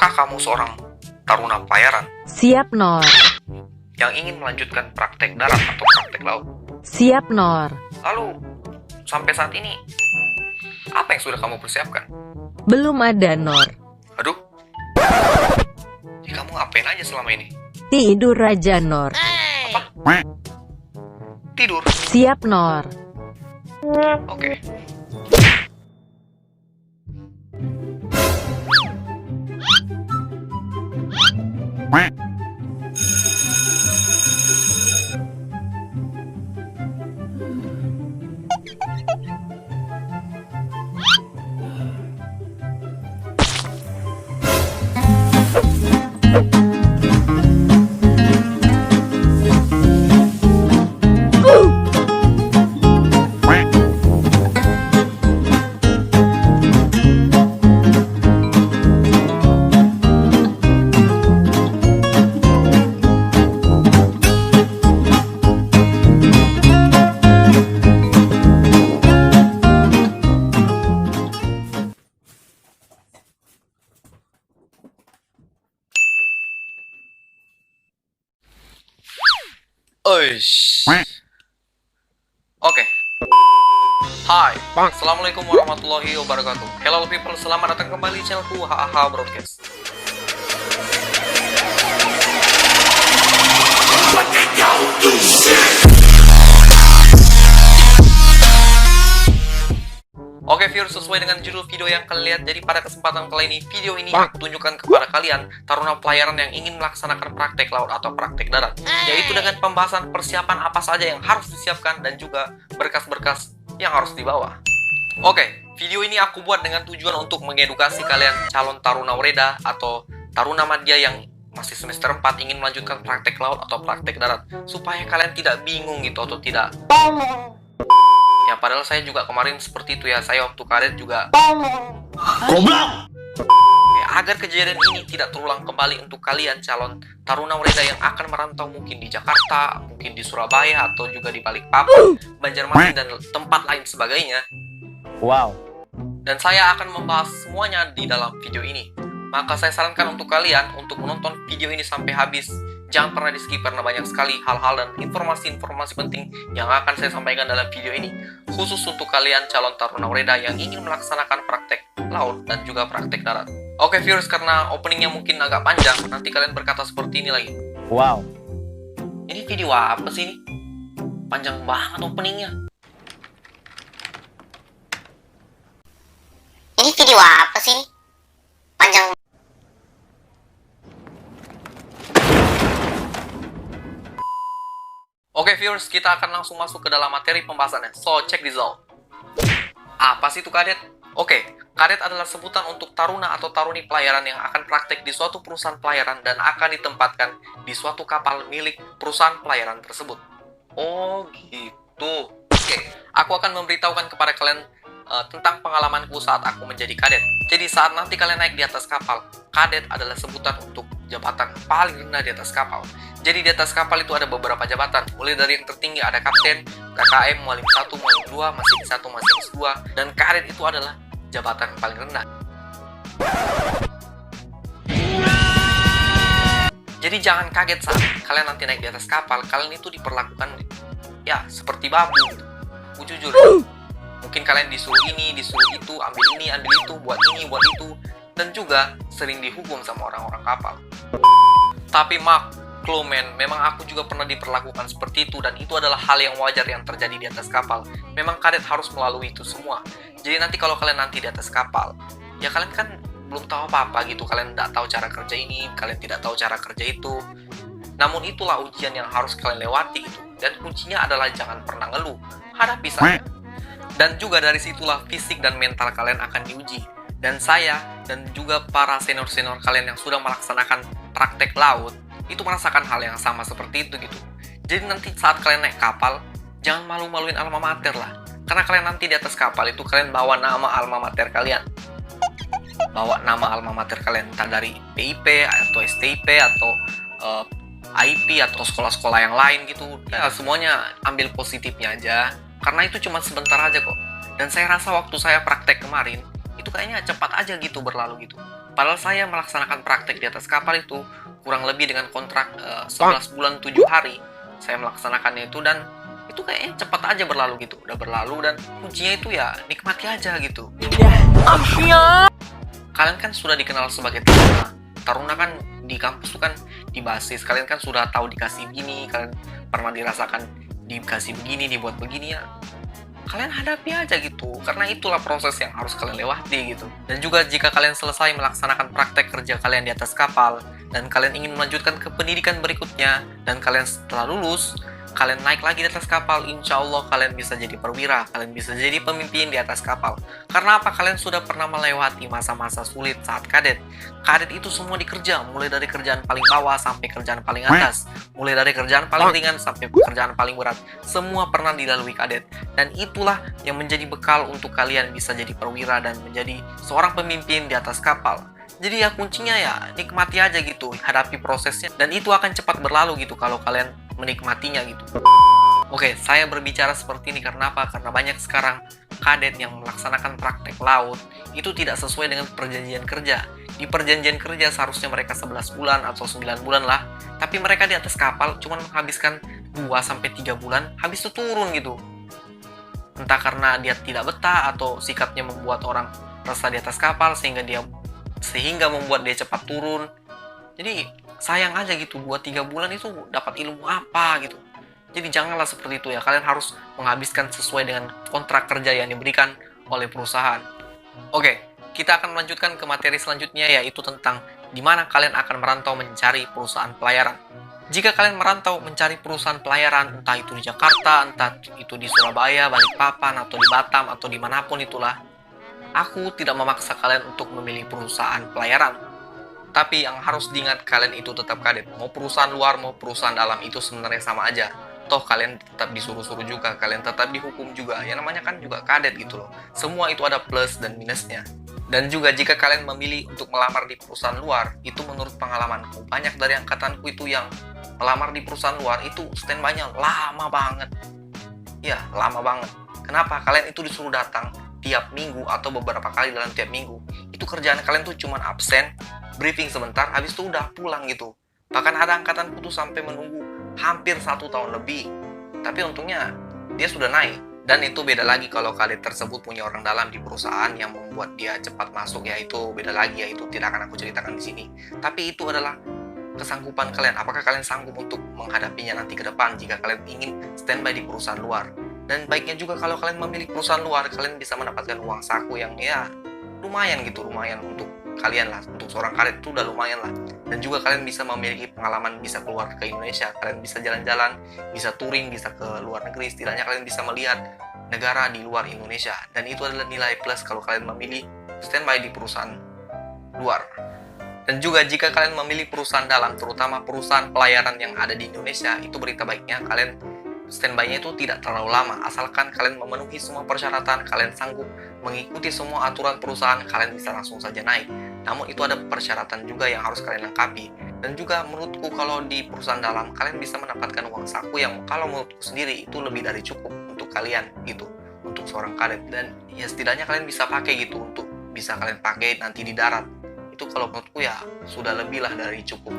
Apakah kamu seorang taruna pelayaran Siap, Nor. yang ingin melanjutkan praktek darat atau praktek laut? Siap, Nor. Lalu, sampai saat ini, apa yang sudah kamu persiapkan? Belum ada, Nor. Aduh, kamu ngapain aja selama ini? Tidur aja, Nor. Tidur? Siap, Nor. Oke. Oish. Oke. Hai, assalamualaikum warahmatullahi wabarakatuh. Hello people, selamat datang kembali di channelku HAH Broadcast. Oke viewers, sesuai dengan judul video yang kalian lihat, jadi pada kesempatan kali ini, video ini aku tunjukkan kepada kalian taruna pelayaran yang ingin melaksanakan praktek laut atau praktek darat, yaitu dengan pembahasan persiapan apa saja yang harus disiapkan dan juga berkas-berkas yang harus dibawa. Oke, video ini aku buat dengan tujuan untuk mengedukasi kalian calon taruna Wereda atau taruna madya yang masih semester 4 ingin melanjutkan praktek laut atau praktek darat, supaya kalian tidak bingung gitu atau tidak. Ya padahal saya juga kemarin seperti itu ya, saya waktu kadet juga. Goblok! Ya, agar kejadian ini tidak terulang kembali untuk kalian calon taruna Wereda yang akan merantau mungkin di Jakarta, mungkin di Surabaya, atau juga di Balikpapan, Banjarmasin, dan tempat lain sebagainya. Wow. Dan saya akan membahas semuanya di dalam video ini. Maka saya sarankan untuk kalian untuk menonton video ini sampai habis. Jangan pernah di skip karena banyak sekali hal-hal dan informasi-informasi penting yang akan saya sampaikan dalam video ini. Khusus untuk kalian calon taruna Wereda yang ingin melaksanakan praktek laut dan juga praktek darat. Oke viewers, karena openingnya mungkin agak panjang, nanti kalian berkata seperti ini lagi. Wow. Ini video apa sih ini? Panjang banget openingnya. Ini video apa sih ini? Panjang. Oke viewers, kita akan langsung masuk ke dalam materi pembahasannya. So, check this out. Apa sih itu kadet? Oke, kadet adalah sebutan untuk taruna atau taruni pelayaran yang akan praktek di suatu perusahaan pelayaran dan akan ditempatkan di suatu kapal milik perusahaan pelayaran tersebut. Oh gitu. Oke, aku akan memberitahukan kepada kalian tentang pengalamanku saat aku menjadi kadet. Jadi saat nanti kalian naik di atas kapal, kadet adalah sebutan untuk jabatan paling rendah di atas kapal. Jadi di atas kapal itu ada beberapa jabatan, mulai dari yang tertinggi ada kapten, KKM, mualim 1, mualim 2, masinis 1, masinis 2, dan kadet itu adalah jabatan yang paling rendah. Jadi jangan kaget saat kalian nanti naik di atas kapal, kalian itu diperlakukan ya seperti babu gitu. Aku jujur, mungkin kalian disuruh ini, disuruh itu, ambil ini, ambil itu, buat ini, buat itu, dan juga sering dihukum sama orang-orang kapal. Tapi maklumen, memang aku juga pernah diperlakukan seperti itu, dan itu adalah hal yang wajar yang terjadi di atas kapal. Memang kadet harus melalui itu semua. Jadi nanti kalau kalian nanti di atas kapal, ya kalian kan belum tahu apa-apa gitu, kalian tidak tahu cara kerja ini, kalian tidak tahu cara kerja itu. Namun itulah ujian yang harus kalian lewati gitu. Dan kuncinya adalah jangan pernah ngeluh, hadapi saja. Dan juga dari situlah fisik dan mental kalian akan diuji. Dan saya dan juga para senior-senior kalian yang sudah melaksanakan praktek laut itu merasakan hal yang sama seperti itu gitu. Jadi nanti saat kalian naik kapal, jangan malu-maluin alma mater lah. Karena kalian nanti di atas kapal itu kalian bawa nama alma mater kalian. Bawa nama alma mater kalian, entah dari PIP atau STIP atau IP atau sekolah-sekolah yang lain gitu. Ya semuanya ambil positifnya aja. Karena itu cuma sebentar aja kok. Dan saya rasa waktu saya praktek kemarin, itu kayaknya cepat aja gitu berlalu gitu. Padahal saya melaksanakan praktek di atas kapal itu kurang lebih dengan kontrak 11 bulan 7 hari saya melaksanakannya itu, dan itu kayaknya cepat aja berlalu gitu. Udah berlalu, dan kuncinya itu ya nikmati aja gitu. Kalian kan sudah dikenal sebagai taruna. Taruna kan di kampus tuh kan di basis. Kalian kan sudah tahu dikasih gini, kalian pernah dirasakan dikasih begini, dibuat begini ya. Kalian hadapi aja gitu, karena itulah proses yang harus kalian lewati gitu. Dan juga jika kalian selesai melaksanakan praktek kerja kalian di atas kapal, dan kalian ingin melanjutkan ke pendidikan berikutnya, dan kalian setelah lulus, kalian naik lagi di atas kapal, insya Allah kalian bisa jadi perwira, kalian bisa jadi pemimpin di atas kapal. Karena apa? Kalian sudah pernah melewati masa-masa sulit saat kadet. Kadet itu semua dikerja, mulai dari kerjaan paling bawah sampai kerjaan paling atas, mulai dari kerjaan paling ringan sampai pekerjaan paling berat. Semua pernah dilalui kadet, dan itulah yang menjadi bekal untuk kalian bisa jadi perwira dan menjadi seorang pemimpin di atas kapal. Jadi ya kuncinya ya nikmati aja gitu, hadapi prosesnya, dan itu akan cepat berlalu gitu kalau kalian menikmatinya gitu. Oke, saya berbicara seperti ini karena apa? Karena banyak sekarang kadet yang melaksanakan praktek laut itu tidak sesuai dengan perjanjian kerja. Di perjanjian kerja seharusnya mereka 11 bulan atau 9 bulan lah, tapi mereka di atas kapal cuma menghabiskan 2-3 bulan, habis itu turun gitu. Entah karena dia tidak betah atau sikapnya membuat orang resah di atas kapal sehingga membuat dia cepat turun. Jadi sayang aja gitu, 2-3 bulan itu dapat ilmu apa gitu. Jadi janganlah seperti itu ya, kalian harus menghabiskan sesuai dengan kontrak kerja yang diberikan oleh perusahaan. Oke, kita akan melanjutkan ke materi selanjutnya, yaitu tentang di mana kalian akan merantau mencari perusahaan pelayaran. Jika kalian merantau mencari perusahaan pelayaran, entah itu di Jakarta, entah itu di Surabaya, Balikpapan, atau di Batam, atau dimanapun itulah, aku tidak memaksa kalian untuk memilih perusahaan pelayaran. Tapi yang harus diingat, kalian itu tetap kadet. Mau perusahaan luar, mau perusahaan dalam, itu sebenarnya sama aja. Toh kalian tetap disuruh-suruh juga, kalian tetap dihukum juga. Ya namanya kan juga kadet gitu loh. Semua itu ada plus dan minusnya. Dan juga jika kalian memilih untuk melamar di perusahaan luar, itu menurut pengalamanku, banyak dari angkatanku itu yang melamar di perusahaan luar itu standby-nya lama banget. Ya, lama banget. Kenapa? Kalian itu disuruh datang tiap minggu atau beberapa kali dalam tiap minggu. Itu kerjaan kalian tuh cuman absen, briefing sebentar, habis itu udah pulang gitu. Bahkan ada angkatanku tuh sampai menunggu hampir 1 tahun lebih. Tapi untungnya dia sudah naik. Dan itu beda lagi kalau kadet tersebut punya orang dalam di perusahaan yang membuat dia cepat masuk, ya itu beda lagi, ya itu tidak akan aku ceritakan di sini. Tapi itu adalah kesanggupan kalian. Apakah kalian sanggup untuk menghadapinya nanti ke depan jika kalian ingin standby di perusahaan luar? Dan baiknya juga kalau kalian memilih perusahaan luar, kalian bisa mendapatkan uang saku yang ya lumayan gitu, lumayan untuk kalian lah, untuk seorang kadet itu udah lumayan lah. Dan juga kalian bisa memiliki pengalaman, bisa keluar ke Indonesia, kalian bisa jalan-jalan, bisa touring, bisa ke luar negeri, setidaknya kalian bisa melihat negara di luar Indonesia. Dan itu adalah nilai plus kalau kalian memilih standby di perusahaan luar. Dan juga jika kalian memilih perusahaan dalam, terutama perusahaan pelayaran yang ada di Indonesia, itu berita baiknya kalian standby-nya itu tidak terlalu lama. Asalkan kalian memenuhi semua persyaratan, kalian sanggup mengikuti semua aturan perusahaan, kalian bisa langsung saja naik. Namun itu ada persyaratan juga yang harus kalian lengkapi. Dan juga menurutku kalau di perusahaan dalam, kalian bisa mendapatkan uang saku yang kalau menurutku sendiri itu lebih dari cukup untuk kalian gitu, untuk seorang kadet. Dan ya setidaknya kalian bisa pakai gitu, untuk bisa kalian pakai nanti di darat. Itu kalau menurutku ya sudah lebih lah dari cukup.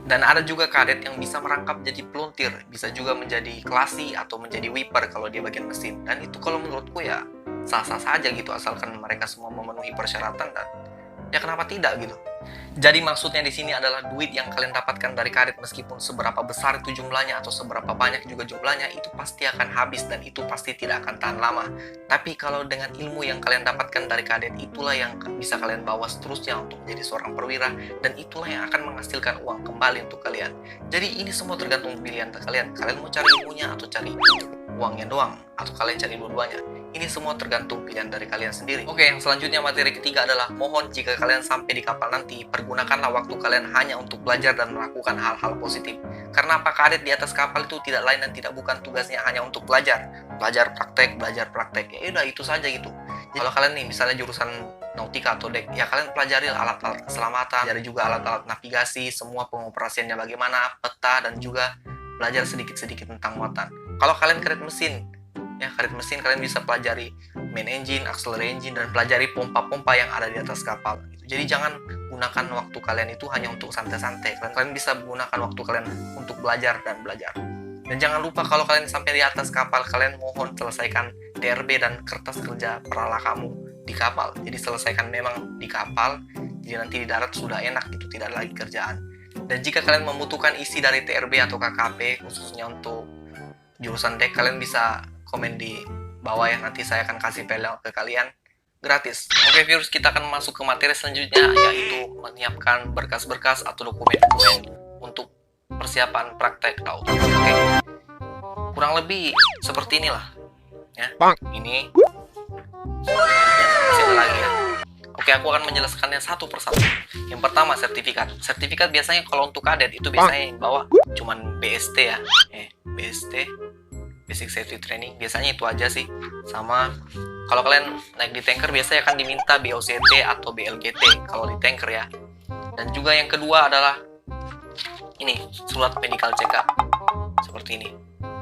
Dan ada juga kadet yang bisa merangkap jadi peluntir, bisa juga menjadi klasi atau menjadi wiper kalau dia bagian mesin. Dan itu kalau menurutku ya sah-sah saja gitu, asalkan mereka semua memenuhi persyaratan, dan ya kenapa tidak gitu. Jadi maksudnya di sini adalah duit yang kalian dapatkan dari kadet, meskipun seberapa besar itu jumlahnya atau seberapa banyak juga jumlahnya, itu pasti akan habis dan itu pasti tidak akan tahan lama. Tapi kalau dengan ilmu yang kalian dapatkan dari kadet, itulah yang bisa kalian bawa seterusnya untuk menjadi seorang perwira, dan itulah yang akan menghasilkan uang kembali untuk kalian. Jadi ini semua tergantung pilihan kalian. Kalian mau cari ilmunya atau cari uangnya doang, atau kalian cari dua-duanya. Ini semua tergantung pilihan dari kalian sendiri. Oke, yang selanjutnya materi ketiga adalah mohon jika kalian sampai di kapal nanti, pergunakanlah waktu kalian hanya untuk belajar dan melakukan hal-hal positif. Karena apa? Kadet di atas kapal itu tidak lain dan tidak bukan tugasnya hanya untuk belajar praktek, ya udah itu saja gitu. Jadi, kalau kalian nih misalnya jurusan nautika atau dek, ya kalian pelajari alat-alat keselamatan, pelajari juga alat-alat navigasi, semua pengoperasiannya bagaimana, peta, dan juga belajar sedikit-sedikit tentang muatan. Kalau kalian kadet mesin, kalian bisa pelajari main engine, auxiliary engine, dan pelajari pompa-pompa yang ada di atas kapal. Jadi jangan gunakan waktu kalian itu hanya untuk santai-santai. Kalian bisa menggunakan waktu kalian untuk belajar dan belajar. Dan jangan lupa kalau kalian sampai di atas kapal, kalian mohon selesaikan TRB dan kertas kerja perala kamu di kapal. Jadi selesaikan memang di kapal, jadi nanti di darat sudah enak gitu, tidak ada lagi kerjaan. Dan jika kalian membutuhkan isi dari TRB atau KKP khususnya untuk jurusan dek, kalian bisa komen di bawah ya, nanti saya akan kasih file ke kalian gratis. Oke viewers, kita akan masuk ke materi selanjutnya, yaitu menyiapkan berkas-berkas atau dokumen-dokumen untuk persiapan praktek laut. Oke, kurang lebih seperti inilah ya. Ini masih ada lagi ya. Oke, aku akan menjelaskannya satu persatu. Yang pertama, sertifikat. Sertifikat biasanya kalau untuk kadet itu biasanya yang bawa cuman BST ya. BST, Basic Safety Training. Biasanya itu aja sih. Sama kalau kalian naik di tanker biasanya akan diminta BOCT atau BLGT kalau di tanker ya. Dan juga yang kedua adalah ini, surat medical check up. Seperti ini.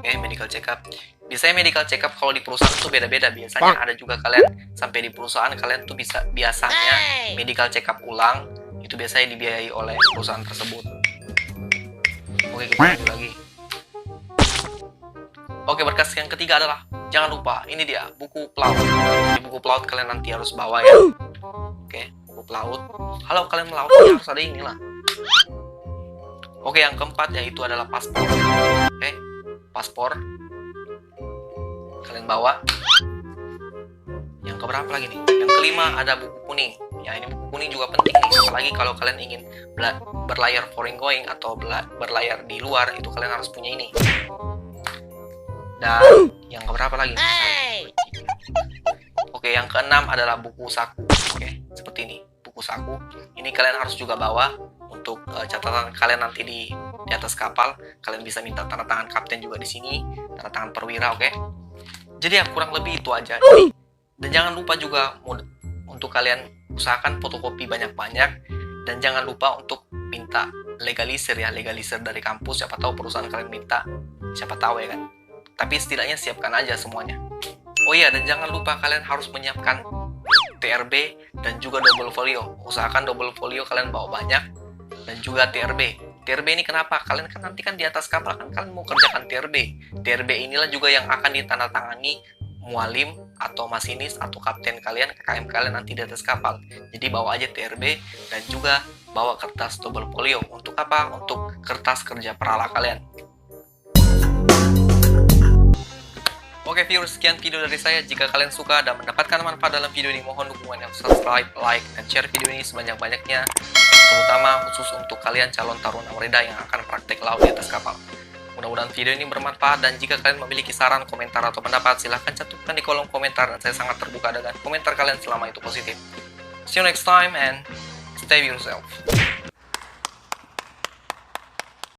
Oke, medical check up. Biasanya medical check up kalau di perusahaan itu beda-beda. Biasanya ada juga kalian sampai di perusahaan kalian tuh bisa biasanya medical check up ulang. Itu biasanya dibiayai oleh perusahaan tersebut. Oke, kita lanjut lagi. Oke, berkas yang ketiga adalah jangan lupa, ini dia buku pelaut. Di buku pelaut kalian nanti harus bawa ya. Oke, buku pelaut. Kalau kalian melaut ya harus ada inilah. Oke, yang keempat yaitu adalah paspor. Oke, paspor kalian bawa. Yang keberapa lagi nih? Yang kelima ada buku kuning. Ya, ini buku kuning juga penting nih, apalagi kalau kalian ingin berlayar foreign going atau berlayar di luar, itu kalian harus punya ini. Dan yang keberapa lagi? Oke, yang keenam adalah buku saku. Oke, seperti ini, buku saku. Ini kalian harus juga bawa untuk catatan kalian nanti di atas kapal. Kalian bisa minta tanda tangan kapten juga di sini, tanda tangan perwira, oke? Jadi ya kurang lebih itu aja. Dan jangan lupa juga untuk kalian usahakan fotokopi banyak-banyak, dan jangan lupa untuk minta legalisir ya, legalisir dari kampus. Siapa tahu perusahaan kalian minta, siapa tahu ya kan. Tapi setidaknya siapkan aja semuanya. Oh iya, dan jangan lupa kalian harus menyiapkan TRB dan juga double folio. Usahakan double folio kalian bawa banyak, dan juga TRB. TRB ini kenapa? Kalian kan nanti kan di atas kapal kan kalian mau kerjakan TRB. TRB inilah juga yang akan ditandatangani mualim atau masinis atau kapten kalian, KKM kalian nanti di atas kapal. Jadi bawa aja TRB dan juga bawa kertas double folio. Untuk apa? Untuk kertas kerja perala kalian. Oke viewers, sekian video dari saya. Jika kalian suka dan mendapatkan manfaat dalam video ini, mohon dukungan yang subscribe, like, dan share video ini sebanyak-banyaknya, terutama khusus untuk kalian calon taruna Marida yang akan praktek laut di atas kapal. Mudah-mudahan video ini bermanfaat, dan jika kalian memiliki saran, komentar, atau pendapat, silahkan cantumkan di kolom komentar, dan saya sangat terbuka dengan komentar kalian selama itu positif. See you next time and stay yourself.